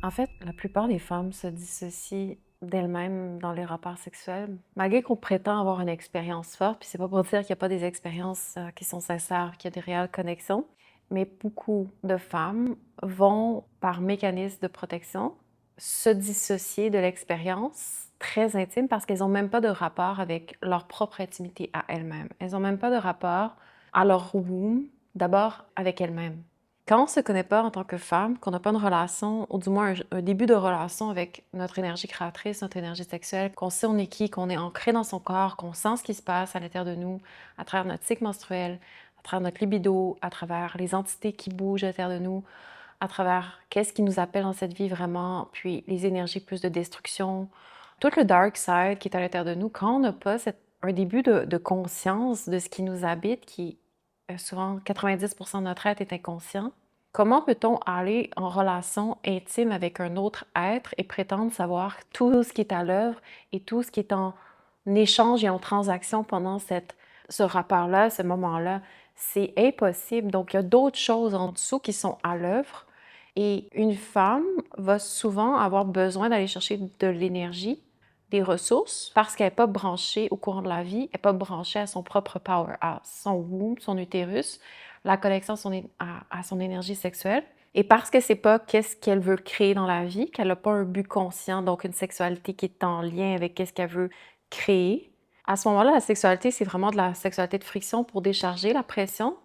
En fait, la plupart des femmes se dissocient d'elles-mêmes dans les rapports sexuels, malgré qu'on prétend avoir une expérience forte, puis c'est pas pour dire qu'il y a pas des expériences, qui sont sincères, qu'il y a des réelles connexions, mais beaucoup de femmes vont, par mécanisme de protection, se dissocier de l'expérience très intime parce qu'elles ont même pas de rapport avec leur propre intimité à elles-mêmes. Elles ont même pas de rapport à leur womb, d'abord avec elles-mêmes. Quand on se connaît pas en tant que femme, qu'on n'a pas une relation, ou du moins un début de relation avec notre énergie créatrice, notre énergie sexuelle, qu'on sait on est qui, qu'on est ancré dans son corps, qu'on sent ce qui se passe à l'intérieur de nous, à travers notre cycle menstruel, à travers notre libido, à travers les entités qui bougent à l'intérieur de nous, à travers qu'est-ce qui nous appelle dans cette vie vraiment, puis les énergies plus de destruction, tout le dark side qui est à l'intérieur de nous, quand on n'a pas un début de conscience de ce qui nous habite, qui souvent 90% de notre être est inconscient, comment peut-on aller en relation intime avec un autre être et prétendre savoir tout ce qui est à l'œuvre et tout ce qui est en échange et en transaction pendant ce rapport-là, ce moment-là? C'est impossible. Donc, il y a d'autres choses en dessous qui sont à l'œuvre. Et une femme va souvent avoir besoin d'aller chercher de l'énergie, des ressources, parce qu'elle n'est pas branchée au courant de la vie, elle n'est pas branchée à son propre powerhouse, son womb, son utérus, la connexion à son énergie sexuelle. Et parce que c'est pas qu'est-ce qu'elle veut créer dans la vie, qu'elle n'a pas un but conscient, donc une sexualité qui est en lien avec qu'est-ce qu'elle veut créer, à ce moment-là, la sexualité, c'est vraiment de la sexualité de friction pour décharger la pression.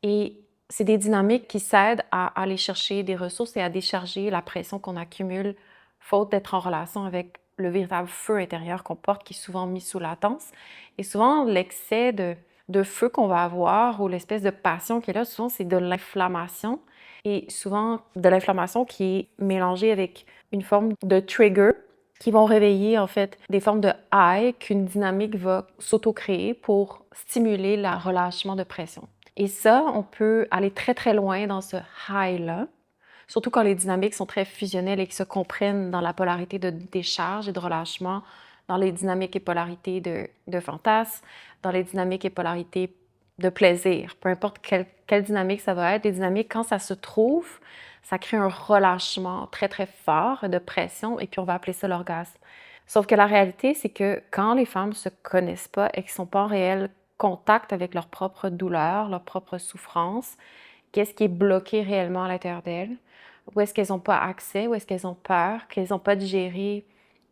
Et c'est des dynamiques qui s'aident à aller chercher des ressources et à décharger la pression qu'on accumule, faute d'être en relation avec le véritable feu intérieur qu'on porte, qui est souvent mis sous latence. Et souvent, l'excès de feu qu'on va avoir ou l'espèce de passion qui est là, souvent, c'est de l'inflammation. Et souvent, de l'inflammation qui est mélangée avec une forme de trigger qui vont réveiller en fait des formes de high qu'une dynamique va s'auto-créer pour stimuler le relâchement de pression. Et ça, on peut aller très très loin dans ce high-là, surtout quand les dynamiques sont très fusionnelles et qui se comprennent dans la polarité de décharge et de relâchement, dans les dynamiques et polarités de fantasme, dans les dynamiques et polarités de plaisir. Peu importe quelle dynamique ça va être, les dynamiques, quand ça se trouve, ça crée un relâchement très très fort de pression et puis on va appeler ça l'orgasme. Sauf que la réalité, c'est que quand les femmes se connaissent pas et qu'elles sont pas en réel contact avec leur propre douleur, leur propre souffrance, qu'est-ce qui est bloqué réellement à l'intérieur d'elles, où est-ce qu'elles n'ont pas accès, où est-ce qu'elles ont peur, qu'elles n'ont pas digéré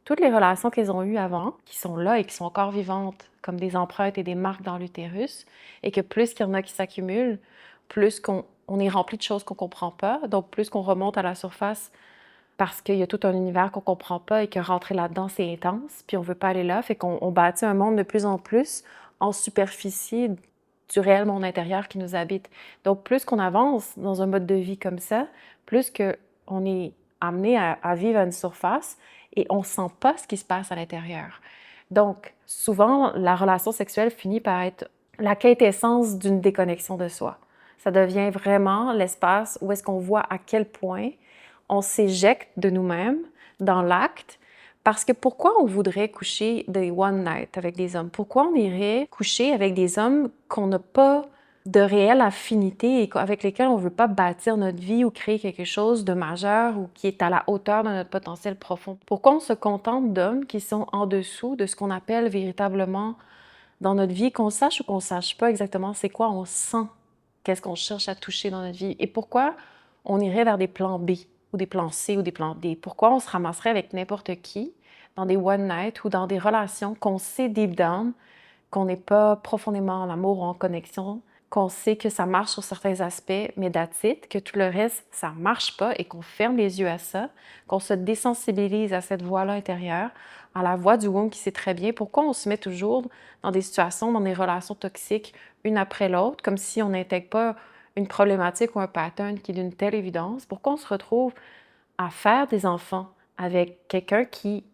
toutes les relations qu'elles ont eues avant, qui sont là et qui sont encore vivantes, comme des empreintes et des marques dans l'utérus, et que plus qu'il y en a qui s'accumulent, plus on est rempli de choses qu'on ne comprend pas, donc plus qu'on remonte à la surface parce qu'il y a tout un univers qu'on ne comprend pas et que rentrer là-dedans, c'est intense, puis on ne veut pas aller là, fait qu'on bâtit un monde de plus en plus en superficie du réel monde intérieur qui nous habite. Donc, plus qu'on avance dans un mode de vie comme ça, plus qu'on est amené à vivre à une surface et on ne sent pas ce qui se passe à l'intérieur. Donc, souvent, la relation sexuelle finit par être la quintessence d'une déconnexion de soi. Ça devient vraiment l'espace où est-ce qu'on voit à quel point on s'éjecte de nous-mêmes dans l'acte. Parce que pourquoi on voudrait coucher des one night avec des hommes? Pourquoi on irait coucher avec des hommes qu'on n'a pas de réelle affinité et avec lesquels on ne veut pas bâtir notre vie ou créer quelque chose de majeur ou qui est à la hauteur de notre potentiel profond? Pourquoi on se contente d'hommes qui sont en dessous de ce qu'on appelle véritablement dans notre vie, qu'on sache ou qu'on ne sache pas exactement c'est quoi on sent, qu'est-ce qu'on cherche à toucher dans notre vie et pourquoi on irait vers des plans B ou des plans C ou des plans D? Pourquoi on se ramasserait avec n'importe qui dans des one night ou dans des relations qu'on sait deep down qu'on n'est pas profondément en amour ou en connexion, qu'on sait que ça marche sur certains aspects, mais that's it, que tout le reste, ça marche pas et qu'on ferme les yeux à ça, qu'on se désensibilise à cette voix-là intérieure, à la voix du womb qui sait très bien pourquoi on se met toujours dans des situations, dans des relations toxiques, une après l'autre, comme si on n'intègre pas une problématique ou un pattern qui est d'une telle évidence. Pourquoi on se retrouve à faire des enfants avec quelqu'un qui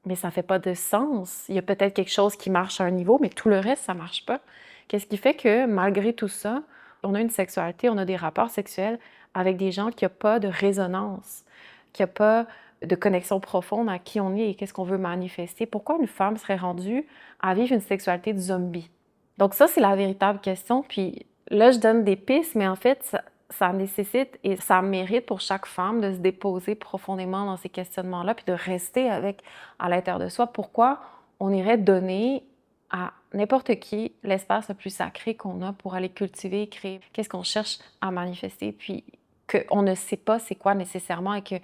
mais ça fait pas de sens. Il y a peut-être quelque chose qui marche à un niveau, mais tout le reste, ça marche pas. Qu'est-ce qui fait que, malgré tout ça, on a une sexualité, on a des rapports sexuels avec des gens qui n'ont pas de résonance, qui n'ont pas de connexion profonde à qui on est et qu'est-ce qu'on veut manifester? Pourquoi une femme serait rendue à vivre une sexualité de zombie? Donc ça, c'est la véritable question. Puis là, je donne des pistes, mais en fait, ça nécessite et ça mérite pour chaque femme de se déposer profondément dans ces questionnements-là, puis de rester avec à l'intérieur de soi. Pourquoi on irait donner à n'importe qui l'espace le plus sacré qu'on a pour aller cultiver, créer, qu'est-ce qu'on cherche à manifester, puis qu'on ne sait pas c'est quoi nécessairement, et que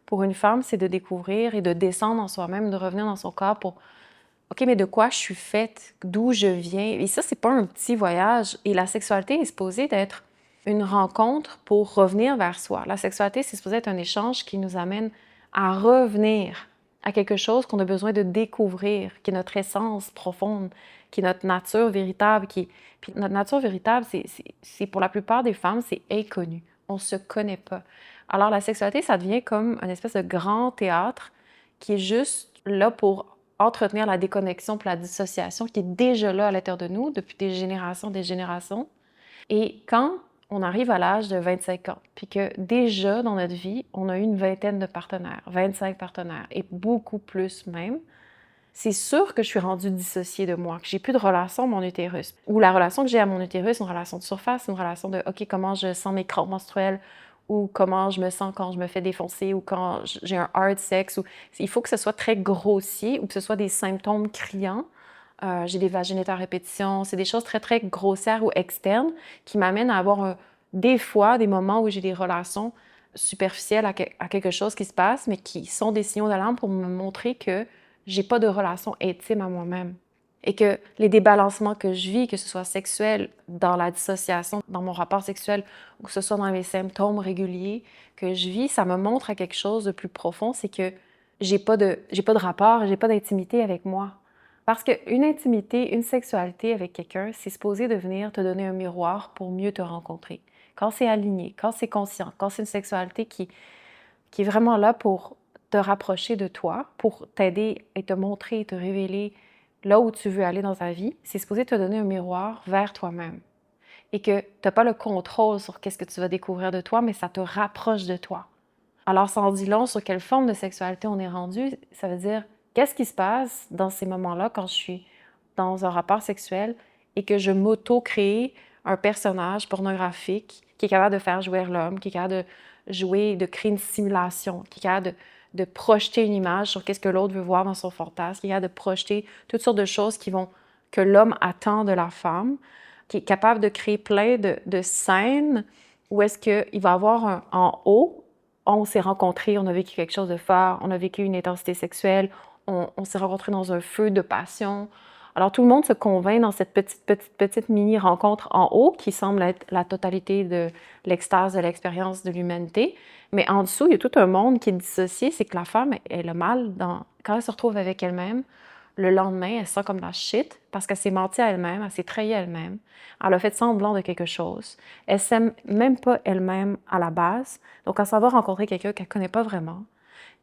pour une femme, c'est de découvrir et de descendre en soi-même, de revenir dans son corps pour OK, mais de quoi je suis faite, d'où je viens. Et ça, c'est pas un petit voyage. Et la sexualité est supposée d'être une rencontre pour revenir vers soi. La sexualité, c'est supposé être un échange qui nous amène à revenir à quelque chose qu'on a besoin de découvrir, qui est notre essence profonde, qui est notre nature véritable. Puis notre nature véritable, c'est pour la plupart des femmes, c'est inconnu. On se connaît pas. Alors la sexualité, ça devient comme une espèce de grand théâtre qui est juste là pour entretenir la déconnexion puis la dissociation qui est déjà là à l'intérieur de nous depuis des générations. Et quand on arrive à l'âge de 25 ans, puis que déjà dans notre vie, on a eu une vingtaine de partenaires, 25 partenaires, et beaucoup plus même, c'est sûr que je suis rendue dissociée de moi, que j'ai plus de relation à mon utérus. Ou la relation que j'ai à mon utérus, une relation de surface, une relation de OK, comment je sens mes crampes menstruelles, ou comment je me sens quand je me fais défoncer, ou quand j'ai un hard sex. Ou... Il faut que ce soit très grossier, ou que ce soit des symptômes criants. J'ai des vaginettes à répétition. C'est des choses très, très grossières ou externes qui m'amènent à avoir des fois des moments où j'ai des relations superficielles à quelque chose qui se passe, mais qui sont des signaux d'alarme pour me montrer que j'ai pas de relation intime à moi-même. Et que les débalancements que je vis, que ce soit sexuel, dans la dissociation, dans mon rapport sexuel, ou que ce soit dans mes symptômes réguliers que je vis, ça me montre à quelque chose de plus profond, c'est que j'ai pas de rapport, j'ai pas d'intimité avec moi. Parce qu'une intimité, une sexualité avec quelqu'un, c'est supposé de venir te donner un miroir pour mieux te rencontrer. Quand c'est aligné, quand c'est conscient, quand c'est une sexualité qui est vraiment là pour te rapprocher de toi, pour t'aider et te montrer et te révéler là où tu veux aller dans ta vie, c'est supposé te donner un miroir vers toi-même. Et que tu n'as pas le contrôle sur qu'est-ce que tu vas découvrir de toi, mais ça te rapproche de toi. Alors, ça en dit long sur quelle forme de sexualité on est rendu. Ça veut dire, qu'est-ce qui se passe dans ces moments-là quand je suis dans un rapport sexuel et que je m'auto-crée un personnage pornographique qui est capable de faire jouer l'homme, qui est capable de jouer, de créer une simulation, qui est capable de projeter une image sur qu'est-ce que l'autre veut voir dans son fantasme, qui est capable de projeter toutes sortes de choses que l'homme attend de la femme, qui est capable de créer plein de scènes où est-ce qu'il va avoir en haut, on s'est rencontrés, on a vécu quelque chose de fort, on a vécu une intensité sexuelle, on s'est rencontrés dans un feu de passion. Alors tout le monde se convainc dans cette petite mini rencontre en haut qui semble être la totalité de l'extase de l'expérience de l'humanité. Mais en dessous, il y a tout un monde qui est dissocié, c'est que la femme, elle a mal quand elle se retrouve avec elle-même. Le lendemain, elle se sent comme la shit parce qu'elle s'est menti à elle-même, elle s'est trahie elle-même, elle a fait semblant de quelque chose. Elle s'aime même pas elle-même à la base, donc elle s'en va rencontrer quelqu'un qu'elle connaît pas vraiment.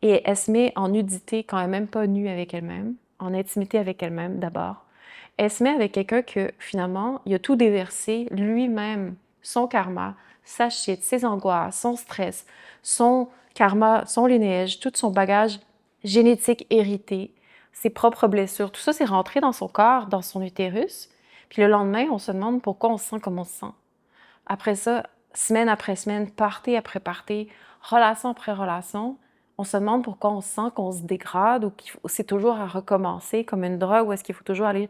Et elle se met en nudité quand elle n'est même pas nue avec elle-même, en intimité avec elle-même d'abord. Elle se met avec quelqu'un que finalement, il a tout déversé lui-même, son karma, sa shit, ses angoisses, son stress, son karma, son linéage, tout son bagage génétique hérité, ses propres blessures, tout ça, c'est rentré dans son corps, dans son utérus. Puis le lendemain, on se demande pourquoi on se sent comme on se sent. Après ça, semaine après semaine, party après party, relation après relation, on se demande pourquoi on sent qu'on se dégrade ou que c'est toujours à recommencer comme une drogue ou est-ce qu'il faut toujours aller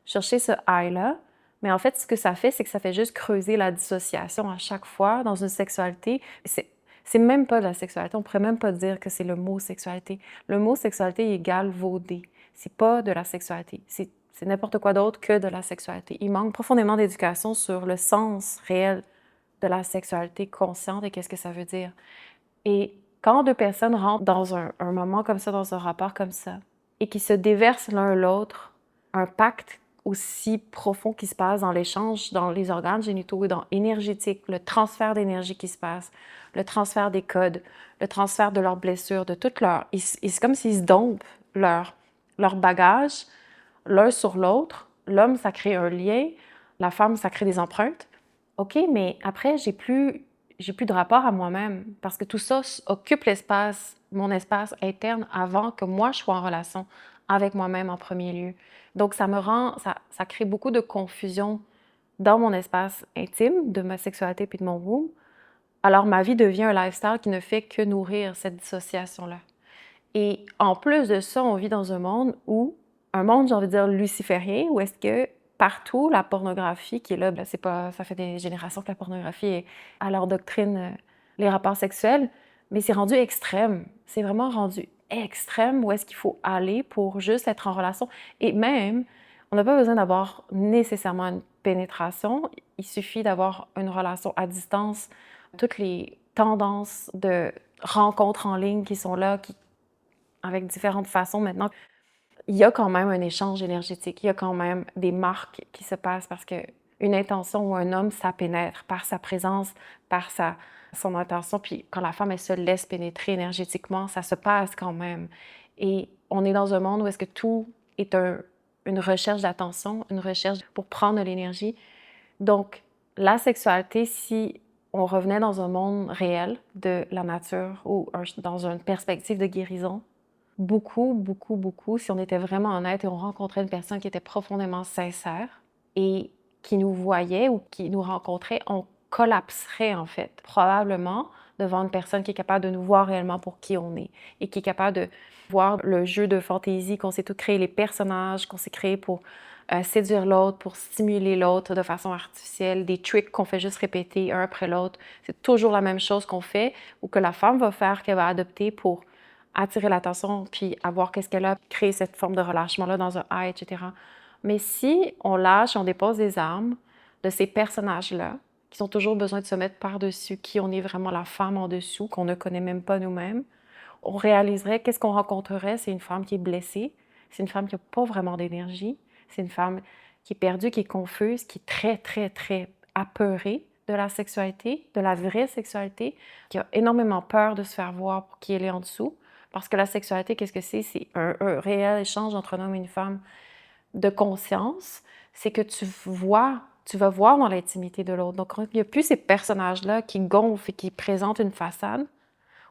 chercher ce high-là. Mais en fait, ce que ça fait, c'est que ça fait juste creuser la dissociation à chaque fois dans une sexualité. C'est même pas de la sexualité. On pourrait même pas dire que c'est le mot sexualité. Le mot sexualité égale vaudé. C'est pas de la sexualité. C'est n'importe quoi d'autre que de la sexualité. Il manque profondément d'éducation sur le sens réel de la sexualité consciente et qu'est-ce que ça veut dire. Et quand deux personnes rentrent dans un moment comme ça, dans un rapport comme ça, et qui se déversent l'un l'autre, un pacte aussi profond qui se passe dans l'échange, dans les organes génitaux et dans l'énergétique, le transfert d'énergie qui se passe, le transfert des codes, le transfert de leurs blessures, de toute leur... C'est comme s'ils se dompent leur bagage l'un sur l'autre. L'homme, ça crée un lien. La femme, ça crée des empreintes. OK, mais après, j'ai plus de rapport à moi-même parce que tout ça occupe l'espace, mon espace interne avant que moi, je sois en relation avec moi-même en premier lieu. Donc, ça crée beaucoup de confusion dans mon espace intime, de ma sexualité puis de mon womb, Alors ma vie devient un lifestyle qui ne fait que nourrir cette dissociation-là. Et en plus de ça, on vit dans un monde, j'ai envie de dire, luciférien, où est-ce que partout, la pornographie qui est là, c'est pas, ça fait des générations que la pornographie est à leur doctrine, les rapports sexuels, mais c'est rendu extrême. C'est vraiment rendu extrême où est-ce qu'il faut aller pour juste être en relation. Et même, on n'a pas besoin d'avoir nécessairement une pénétration, il suffit d'avoir une relation à distance. Toutes les tendances de rencontres en ligne qui sont là, avec différentes façons maintenant, il y a quand même un échange énergétique, il y a quand même des marques qui se passent parce qu'une intention ou un homme, ça pénètre par sa présence, par son intention. Puis quand la femme, elle se laisse pénétrer énergétiquement, ça se passe quand même. Et on est dans un monde où est-ce que tout est une recherche d'attention, une recherche pour prendre de l'énergie. Donc, la sexualité, si on revenait dans un monde réel de la nature ou dans une perspective de guérison, beaucoup, beaucoup, beaucoup, si on était vraiment honnête et on rencontrait une personne qui était profondément sincère et qui nous voyait ou qui nous rencontrait, on collapserait en fait, probablement devant une personne qui est capable de nous voir réellement pour qui on est et qui est capable de voir le jeu de fantaisie qu'on s'est tout créé, les personnages qu'on s'est créés pour séduire l'autre, pour stimuler l'autre de façon artificielle, des tricks qu'on fait juste répéter un après l'autre. C'est toujours la même chose qu'on fait ou que la femme va faire, qu'elle va adopter pour attirer l'attention, puis avoir qu'est-ce qu'elle a, créer cette forme de relâchement-là dans un high, etc. Mais si on lâche, on dépose des armes de ces personnages-là, qui ont toujours besoin de se mettre par-dessus qui on est vraiment la femme en dessous, qu'on ne connaît même pas nous-mêmes, on réaliserait qu'est-ce qu'on rencontrerait, c'est une femme qui est blessée, c'est une femme qui n'a pas vraiment d'énergie, c'est une femme qui est perdue, qui est confuse, qui est très, très, très apeurée de la sexualité, de la vraie sexualité, qui a énormément peur de se faire voir pour qui elle est en dessous. Parce que la sexualité, qu'est-ce que c'est? C'est un réel échange entre un homme et une femme de conscience. C'est que tu vas voir dans l'intimité de l'autre. Donc, il n'y a plus ces personnages-là qui gonflent et qui présentent une façade.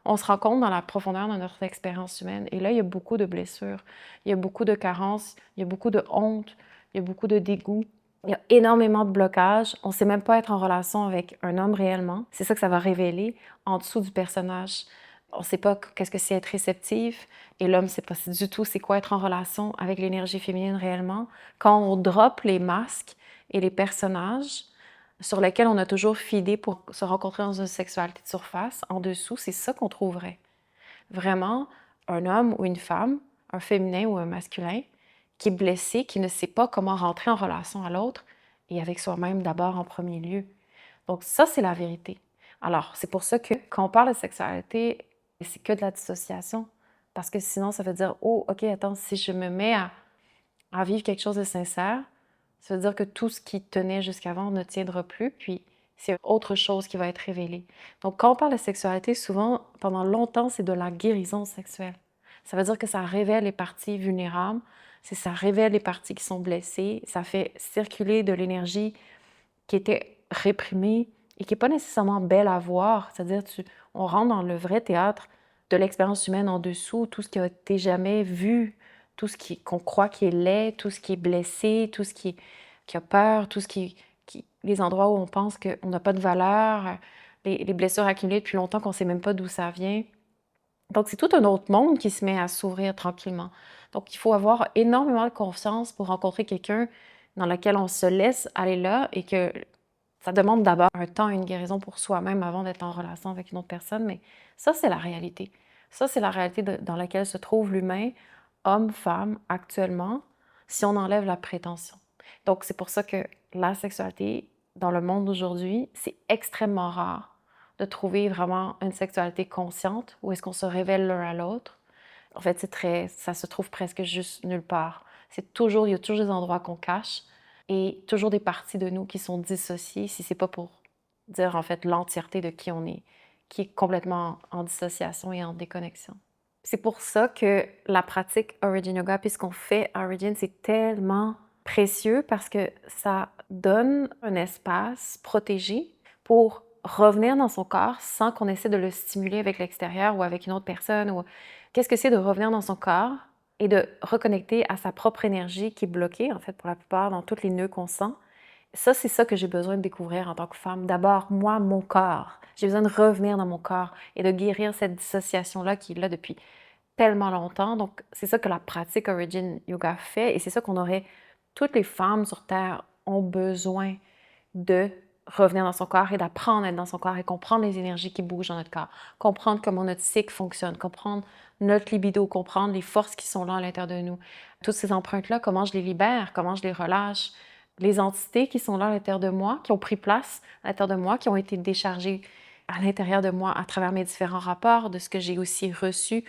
On se rend compte dans la profondeur de notre expérience humaine. Et là, il y a beaucoup de blessures, il y a beaucoup de carences, il y a beaucoup de honte, il y a beaucoup de dégoût. Il y a énormément de blocages. On ne sait même pas être en relation avec un homme réellement. C'est ça que ça va révéler en dessous du personnage. On ne sait pas qu'est-ce que c'est être réceptif et l'homme ne sait pas du tout c'est quoi être en relation avec l'énergie féminine réellement. Quand on drop les masques et les personnages sur lesquels on a toujours fidé pour se rencontrer dans une sexualité de surface, en dessous, c'est ça qu'on trouverait. Vraiment, un homme ou une femme, un féminin ou un masculin, qui est blessé, qui ne sait pas comment rentrer en relation à l'autre et avec soi-même d'abord en premier lieu. Donc ça, c'est la vérité. Alors, c'est pour ça que quand on parle de sexualité, c'est que de la dissociation. Parce que sinon, ça veut dire, oh, OK, attends, si je me mets à vivre quelque chose de sincère, ça veut dire que tout ce qui tenait jusqu'avant ne tiendra plus, puis c'est autre chose qui va être révélée. Donc, quand on parle de sexualité, souvent, pendant longtemps, c'est de la guérison sexuelle. Ça veut dire que ça révèle les parties vulnérables, ça révèle les parties qui sont blessées, ça fait circuler de l'énergie qui était réprimée et qui n'est pas nécessairement belle à voir. C'est-à-dire, on rentre dans le vrai théâtre de l'expérience humaine en dessous, tout ce qui a été jamais vu, tout ce qu'on croit qui est laid, tout ce qui est blessé, tout ce qui a peur, tout ce les endroits où on pense qu'on n'a pas de valeur, les blessures accumulées depuis longtemps qu'on ne sait même pas d'où ça vient. Donc, c'est tout un autre monde qui se met à s'ouvrir tranquillement. Donc, il faut avoir énormément de confiance pour rencontrer quelqu'un dans lequel on se laisse aller là et que ça demande d'abord un temps et une guérison pour soi-même avant d'être en relation avec une autre personne. Mais ça, c'est la réalité. Ça, c'est la réalité dans laquelle se trouve l'humain, homme, femme, actuellement, si on enlève la prétention. Donc, c'est pour ça que la sexualité, dans le monde d'aujourd'hui, c'est extrêmement rare de trouver vraiment une sexualité consciente où est-ce qu'on se révèle l'un à l'autre. En fait, ça se trouve presque juste nulle part. Il y a toujours des endroits qu'on cache et toujours des parties de nous qui sont dissociées, si c'est pas pour dire en fait l'entièreté de qui on est, qui est complètement en dissociation et en déconnexion. C'est pour ça que la pratique Origin Yoga, puis ce qu'on fait à Origin, c'est tellement précieux parce que ça donne un espace protégé pour revenir dans son corps sans qu'on essaie de le stimuler avec l'extérieur ou avec une autre personne. Qu'est-ce que c'est de revenir dans son corps et de reconnecter à sa propre énergie qui est bloquée, en fait, pour la plupart, dans tous les nœuds qu'on sent. Ça, c'est ça que j'ai besoin de découvrir en tant que femme. D'abord, moi, mon corps. J'ai besoin de revenir dans mon corps et de guérir cette dissociation-là qui est là depuis tellement longtemps. Donc, c'est ça que la pratique Origin Yoga fait et c'est ça qu'on aurait, toutes les femmes sur Terre ont besoin de revenir dans son corps et d'apprendre à être dans son corps et comprendre les énergies qui bougent dans notre corps, comprendre comment notre cycle fonctionne, comprendre notre libido, comprendre les forces qui sont là à l'intérieur de nous. Toutes ces empreintes-là, comment je les libère, comment je les relâche, les entités qui sont là à l'intérieur de moi, qui ont pris place à l'intérieur de moi, qui ont été déchargées à l'intérieur de moi à travers mes différents rapports, de ce que j'ai aussi reçu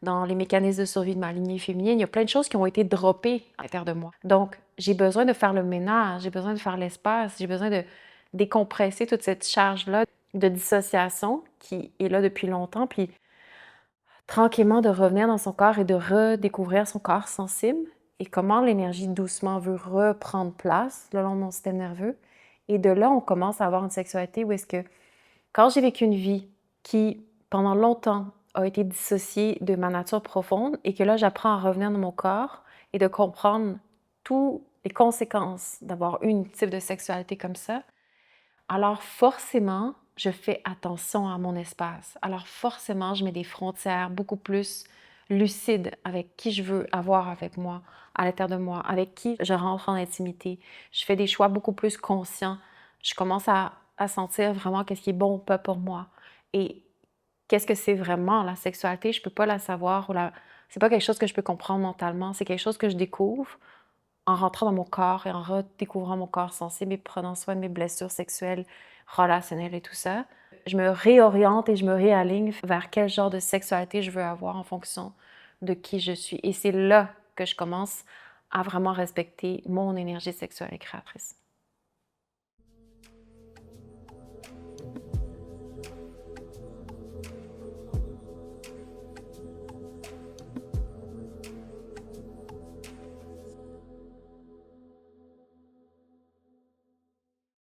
dans les mécanismes de survie de ma lignée féminine. Il y a plein de choses qui ont été droppées à l'intérieur de moi. Donc, j'ai besoin de faire le ménage, j'ai besoin de faire l'espace, j'ai besoin de décompresser toute cette charge-là de dissociation qui est là depuis longtemps, puis tranquillement de revenir dans son corps et de redécouvrir son corps sensible et comment l'énergie doucement veut reprendre place le long de mon système nerveux. Et de là, on commence à avoir une sexualité où est-ce que quand j'ai vécu une vie qui, pendant longtemps, a été dissociée de ma nature profonde et que là, j'apprends à revenir dans mon corps et de comprendre toutes les conséquences d'avoir une type de sexualité comme ça, alors forcément, je fais attention à mon espace. Alors forcément, je mets des frontières beaucoup plus lucides avec qui je veux avoir avec moi, à l'intérieur de moi, avec qui je rentre en intimité. Je fais des choix beaucoup plus conscients. Je commence à sentir vraiment qu'est-ce qui est bon ou pas pour moi. Et qu'est-ce que c'est vraiment la sexualité? Je ne peux pas la savoir c'est pas quelque chose que je peux comprendre mentalement. C'est quelque chose que je découvre en rentrant dans mon corps et en redécouvrant mon corps sensible et prenant soin de mes blessures sexuelles, relationnelles et tout ça, je me réoriente et je me réaligne vers quel genre de sexualité je veux avoir en fonction de qui je suis. Et c'est là que je commence à vraiment respecter mon énergie sexuelle et créatrice.